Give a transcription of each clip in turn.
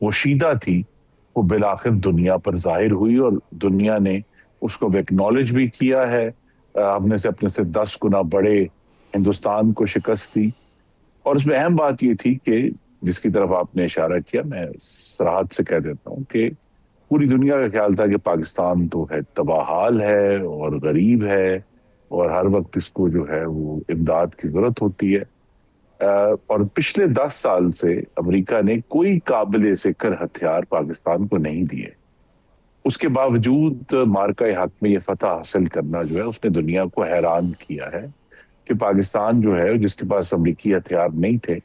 پوشیدہ تھی وہ بالآخر دنیا پر ظاہر ہوئی، اور دنیا نے اس کو ایکنالج بھی کیا ہے. ہم نے سے اپنے سے 10 گنا بڑے ہندوستان کو شکست دی. اور اس میں اہم بات یہ تھی کہ جس کی طرف آپ نے اشارہ کیا، میں صراحت سے کہہ دیتا ہوں کہ پوری دنیا کا خیال تھا کہ پاکستان تو ہے تباہ حال ہے اور غریب ہے اور ہر وقت اس کو جو ہے وہ امداد کی ضرورت ہوتی ہے. اور پچھلے 10 سال سے امریکہ نے کوئی قابل ذکر ہتھیار پاکستان کو نہیں دیے. اس کے باوجود مارکہ حق میں یہ فتح حاصل کرنا جو ہے اس نے دنیا کو حیران کیا ہے کہ پاکستان جو ہے جس کے پاس امریکی ہتھیار نہیں تھے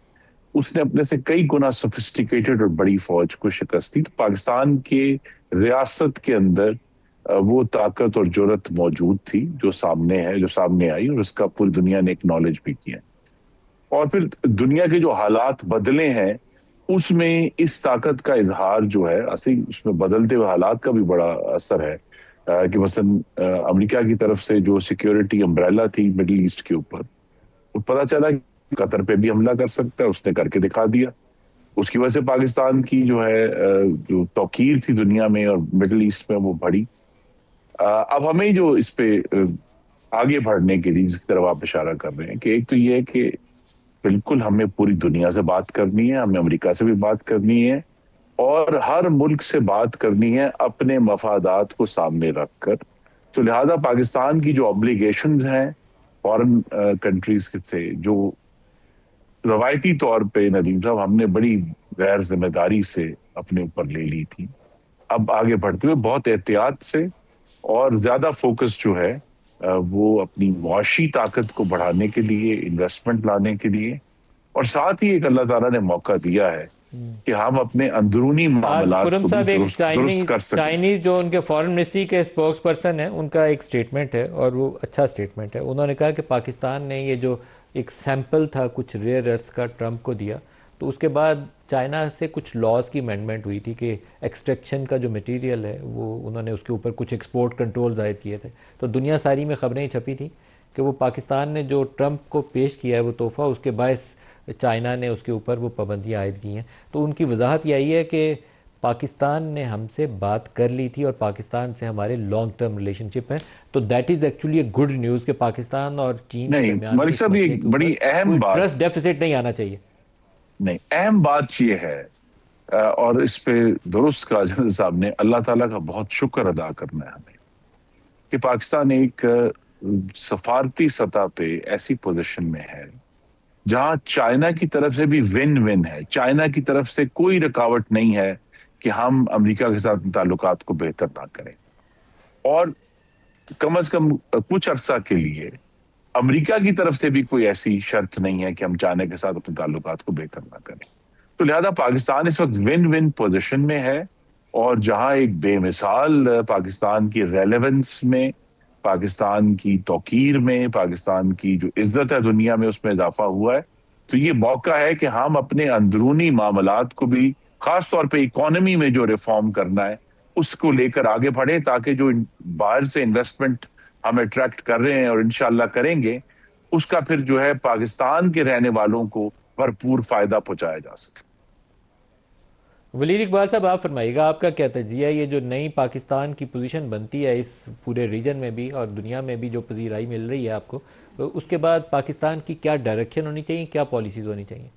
اس نے اپنے سے کئی گنا سوفسٹیکیٹڈ اور بڑی فوج کو شکست دی. تو پاکستان کے ریاست کے اندر وہ طاقت اور جرت موجود تھی جو سامنے ہے، جو سامنے آئی، اور اس کا پوری دنیا نے اکنالج بھی کیا. اور پھر دنیا کے جو حالات بدلے ہیں اس میں اس طاقت کا اظہار جو ہے اصلی اس میں بدلتے ہوئے حالات کا بھی بڑا اثر ہے کہ مثلا امریکہ کی طرف سے جو سیکیورٹی امبریلا تھی مڈل ایسٹ کے اوپر، پتہ چلا کہ قطر پہ بھی حملہ کر سکتا ہے، اس نے کر کے دکھا دیا. اس کی وجہ سے پاکستان کی جو ہے جو توقیر تھی دنیا میں اور مڈل ایسٹ میں وہ بڑھی. اب ہمیں جو اس پہ آگے بڑھنے کے لیے جس کی طرف آپ اشارہ کر رہے ہیں کہ ایک تو یہ ہے کہ بالکل ہمیں پوری دنیا سے بات کرنی ہے، ہمیں امریکہ سے بھی بات کرنی ہے اور ہر ملک سے بات کرنی ہے اپنے مفادات کو سامنے رکھ کر. تو لہذا پاکستان کی جو obbligations ہیں فورن کنٹریز سے جو روایتی طور پہ ندیم صاحب ہم نے بڑی غیر ذمہ داری سے اپنے اوپر لے لی تھی، اب آگے بڑھتے ہوئے بہت احتیاط سے اور زیادہ فوکس جو ہے وہ اپنی معاشی طاقت کو بڑھانے کے لیے، انویسٹمنٹ لانے کے لیے، اور ساتھ ہی ایک اللہ تعالیٰ نے موقع دیا ہے کہ ہم اپنے اندرونی معاملات کو بھی درست کر سکیں. چائنیز جو ان کے فورن منسٹری کے اسپوکس پرسن ہیں ان کا ایک سٹیٹمنٹ ہے اور وہ اچھا سٹیٹمنٹ ہے. انہوں نے کہا کہ پاکستان نے یہ جو ایک سیمپل تھا کچھ ریئر ارتھس کا ٹرمپ کو دیا، تو اس کے بعد چائنا سے کچھ لاز کی امینڈمنٹ ہوئی تھی کہ ایکسٹریکشن کا جو مٹیریل ہے وہ انہوں نے اس کے اوپر کچھ ایکسپورٹ کنٹرول عائد کیے تھے. تو دنیا ساری میں خبریں چھپی تھیں کہ وہ پاکستان نے جو ٹرمپ کو پیش کیا ہے وہ تحفہ، اس کے باعث چائنا نے اس کے اوپر وہ پابندیاں عائد کی ہیں. تو ان کی وضاحت یہی ہے کہ پاکستان نے ہم سے بات کر لی تھی اور پاکستان سے ہمارے لانگ ٹرم ریلیشن شپ ہیں. تو that is actually a good news کہ پاکستان اور چین کے درمیان ملک صاحب یہ بڑی اہم بات، ٹرسٹ ڈیفیسٹ نہیں آنا چاہیے. نہیں، اہم بات یہ ہے اور اس پہ درست کہا جنرل صاحب نے، اللہ تعالیٰ کا بہت شکر ادا کرنا ہے ہمیں کہ پاکستان ایک سفارتی سطح پہ ایسی پوزیشن میں ہے جہاں چائنا کی طرف سے بھی ون ون ہے. چائنا کی طرف سے کوئی رکاوٹ نہیں ہے کہ ہم امریکہ کے ساتھ تعلقات کو بہتر نہ کریں، اور کم از کم کچھ عرصہ کے لیے امریکہ کی طرف سے بھی کوئی ایسی شرط نہیں ہے کہ ہم چائنا کے ساتھ اپنے تعلقات کو بہتر نہ کریں. تو لہذا پاکستان اس وقت ون ون پوزیشن میں ہے، اور جہاں ایک بے مثال پاکستان کی ریلیونس میں، پاکستان کی توقیر میں، پاکستان کی جو عزت ہے دنیا میں اس میں اضافہ ہوا ہے. تو یہ موقع ہے کہ ہم اپنے اندرونی معاملات کو بھی، خاص طور پہ اکانومی میں جو ریفارم کرنا ہے اس کو لے کر آگے بڑھیں، تاکہ جو باہر سے انویسٹمنٹ ہم اٹریکٹ کر رہے ہیں اور انشاءاللہ کریں گے اس کا پھر جو ہے پاکستان کے رہنے والوں کو بھرپور فائدہ پہنچایا جا سکے. ولید اقبال صاحب آپ فرمائیے گا، آپ کا کیا تجزیہ ہے یہ جو نئی پاکستان کی پوزیشن بنتی ہے اس پورے ریجن میں بھی اور دنیا میں بھی جو پذیرائی مل رہی ہے آپ کو، اس کے بعد پاکستان کی کیا ڈائریکشن ہونی چاہیے، کیا پالیسیز ہونی چاہیے؟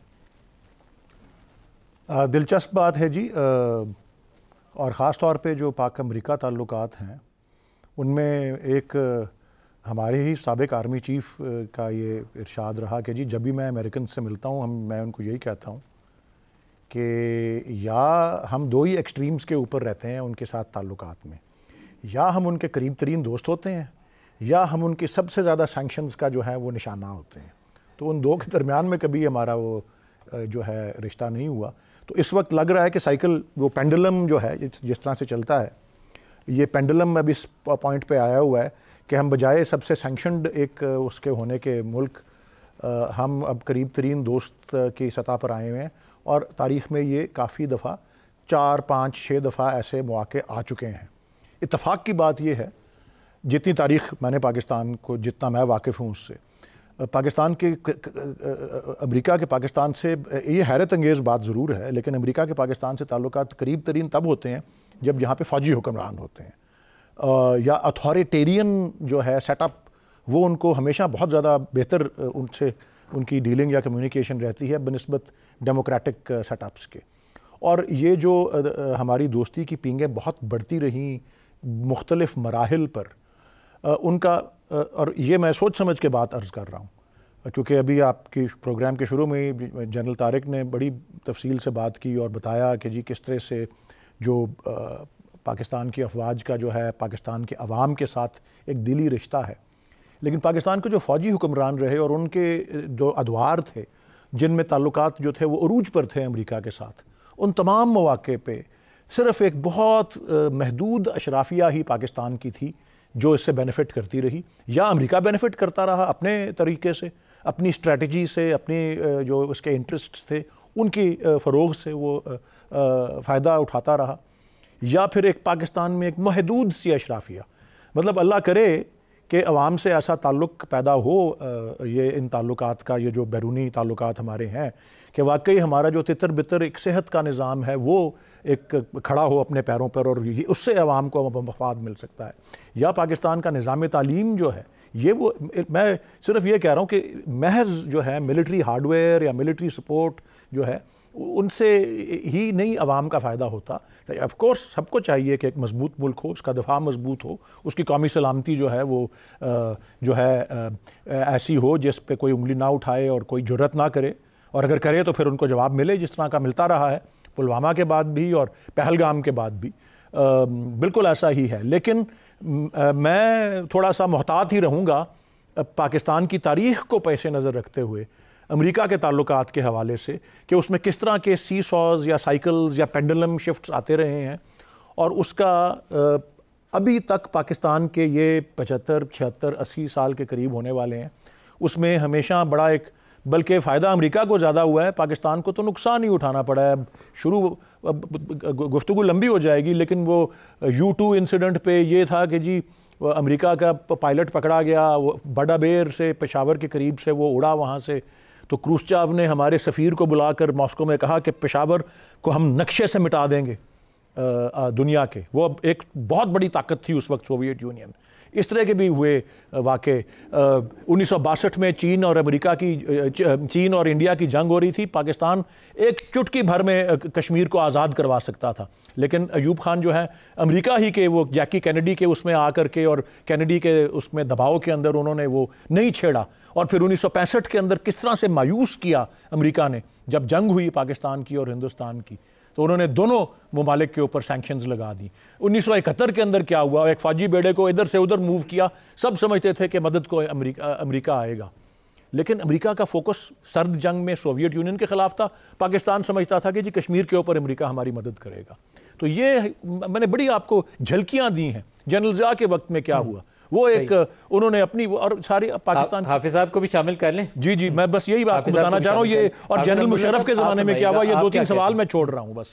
دلچسپ بات ہے جی، اور خاص طور پہ جو پاک امریکہ تعلقات ہیں ان میں ایک ہمارے ہی سابق آرمی چیف کا یہ ارشاد رہا کہ جی جب بھی میں امریکن سے ملتا ہوں میں ان کو یہی کہتا ہوں کہ یا ہم دو ہی ایکسٹریمز کے اوپر رہتے ہیں ان کے ساتھ تعلقات میں، یا ہم ان کے قریب ترین دوست ہوتے ہیں یا ہم ان کی سب سے زیادہ سینکشنز کا جو ہے وہ نشانہ ہوتے ہیں. تو ان دو کے درمیان میں کبھی ہمارا وہ جو ہے رشتہ نہیں ہوا. تو اس وقت لگ رہا ہے کہ سائیکل وہ پینڈولم جو ہے جس طرح سے چلتا ہے، یہ پینڈولم اب اس پوائنٹ پہ آیا ہوا ہے کہ ہم بجائے سب سے سینکشنڈ ایک اس کے ہونے کے ملک، ہم اب قریب ترین دوست کی سطح پر آئے ہوئے ہیں. اور تاریخ میں یہ کافی دفعہ 4 5 6 دفعہ ایسے مواقع آ چکے ہیں. اتفاق کی بات یہ ہے، جتنی تاریخ میں نے پاکستان کو جتنا میں واقف ہوں اس سے، پاکستان کے امریکہ کے پاکستان سے یہ حیرت انگیز بات ضرور ہے، لیکن امریکہ کے پاکستان سے تعلقات قریب ترین تب ہوتے ہیں جب یہاں پہ فوجی حکمران ہوتے ہیں یا اتھارٹیرین جو ہے سیٹ اپ، وہ ان کو ہمیشہ بہت زیادہ بہتر ان سے ان کی ڈیلنگ یا کمیونیکیشن رہتی ہے بنسبت ڈیموکریٹک سیٹ اپس کے. اور یہ جو ہماری دوستی کی پینگیں بہت بڑھتی رہیں مختلف مراحل پر، ان کا اور یہ میں سوچ سمجھ کے بات عرض کر رہا ہوں، کیونکہ ابھی آپ کی پروگرام کے شروع میں جنرل طارق نے بڑی تفصیل سے بات کی اور بتایا کہ جی کس طرح سے جو پاکستان کی افواج کا جو ہے پاکستان کے عوام کے ساتھ ایک دلی رشتہ ہے، لیکن پاکستان کے جو فوجی حکمران رہے اور ان کے جو ادوار تھے جن میں تعلقات جو تھے وہ عروج پر تھے امریکہ کے ساتھ، ان تمام مواقع پہ صرف ایک بہت محدود اشرافیہ ہی پاکستان کی تھی جو اس سے بینیفٹ کرتی رہی، یا امریکہ بینیفٹ کرتا رہا اپنے طریقے سے، اپنی اسٹریٹجی سے، اپنی جو اس کے انٹرسٹ تھے ان کی فروغ سے وہ فائدہ اٹھاتا رہا، یا پھر ایک پاکستان میں ایک محدود سی اشرافیہ. مطلب اللہ کرے کہ عوام سے ایسا تعلق پیدا ہو، یہ ان تعلقات کا، یہ جو بیرونی تعلقات ہمارے ہیں، کہ واقعی ہمارا جو تتر بتر ایک صحت کا نظام ہے وہ ایک کھڑا ہو اپنے پیروں پر، اور اس سے عوام کو مفاد مل سکتا ہے. یا پاکستان کا نظام تعلیم جو ہے، یہ وہ میں صرف یہ کہہ رہا ہوں کہ محض جو ہے ملٹری ہارڈ ویئر یا ملٹری سپورٹ جو ہے ان سے ہی نہیں عوام کا فائدہ ہوتا. آف کورس سب کو چاہیے کہ ایک مضبوط ملک ہو، اس کا دفاع مضبوط ہو، اس کی قومی سلامتی جو ہے وہ جو ہے ایسی ہو جس پہ کوئی انگلی نہ اٹھائے اور کوئی جرت نہ کرے، اور اگر کرے تو پھر ان کو جواب ملے، جس طرح کا ملتا رہا ہے پلوامہ کے بعد بھی اور پہلگام کے بعد بھی. بالکل ایسا ہی ہے. لیکن میں تھوڑا سا محتاط ہی رہوں گا پاکستان کی تاریخ کو پیش نظر رکھتے ہوئے امریکہ کے تعلقات کے حوالے سے، کہ اس میں کس طرح کے سی سوز یا سائیکلز یا پینڈلم شفٹس آتے رہے ہیں، اور اس کا ابھی تک پاکستان کے یہ 75 76 80 سال کے قریب ہونے والے ہیں، اس میں ہمیشہ بڑا ایک، بلکہ فائدہ امریکہ کو زیادہ ہوا ہے، پاکستان کو تو نقصان ہی اٹھانا پڑا ہے. شروع گفتگو لمبی ہو جائے گی، لیکن وہ U2 انسیڈنٹ پہ یہ تھا کہ جی امریکہ کا پائلٹ پکڑا گیا، بڑا بیر سے پشاور کے قریب سے وہ اڑا وہاں سے، تو کروسچاو نے ہمارے سفیر کو بلا کر ماسکو میں کہا کہ پشاور کو ہم نقشے سے مٹا دیں گے دنیا کے. وہ ایک بہت بڑی طاقت تھی اس وقت سوویت یونین. اس طرح کے بھی ہوئے واقع. 1962 میں چین اور انڈیا کی جنگ ہو رہی تھی، پاکستان ایک چٹکی بھر میں کشمیر کو آزاد کروا سکتا تھا، لیکن ایوب خان جو ہے امریکہ ہی کے وہ جیکی کینیڈی کے اس میں آ کر کے اور کینیڈی کے اس میں دباؤ کے اندر انہوں نے وہ نہیں چھیڑا. اور پھر 1965 کے اندر کس طرح سے مایوس کیا امریکہ نے جب جنگ ہوئی پاکستان کی اور ہندوستان کی، تو انہوں نے دونوں ممالک کے اوپر سینکشنز لگا دی. 1971 کے اندر کیا ہوا، ایک فوجی بیڑے کو ادھر سے ادھر موو کیا، سب سمجھتے تھے کہ مدد کو امریکہ آئے گا، لیکن امریکہ کا فوکس سرد جنگ میں سوویت یونین کے خلاف تھا. پاکستان سمجھتا تھا کہ جی کشمیر کے اوپر امریکہ ہماری مدد کرے گا. تو یہ میں نے بڑی آپ کو جھلکیاں دی ہیں. جنرل ضیاء کے وقت میں کیا ہوا، وہ ایک انہوں نے اپنی اور ساری پاکستان. حافظ صاحب کو بھی شامل کر لیں. جی میں بس یہی بات بتانا چاہ رہا ہوں. یہ اور جنرل مشرف کے زمانے میں کیا ہوا، یہ 2-3 سوال میں چھوڑ رہا ہوں بس.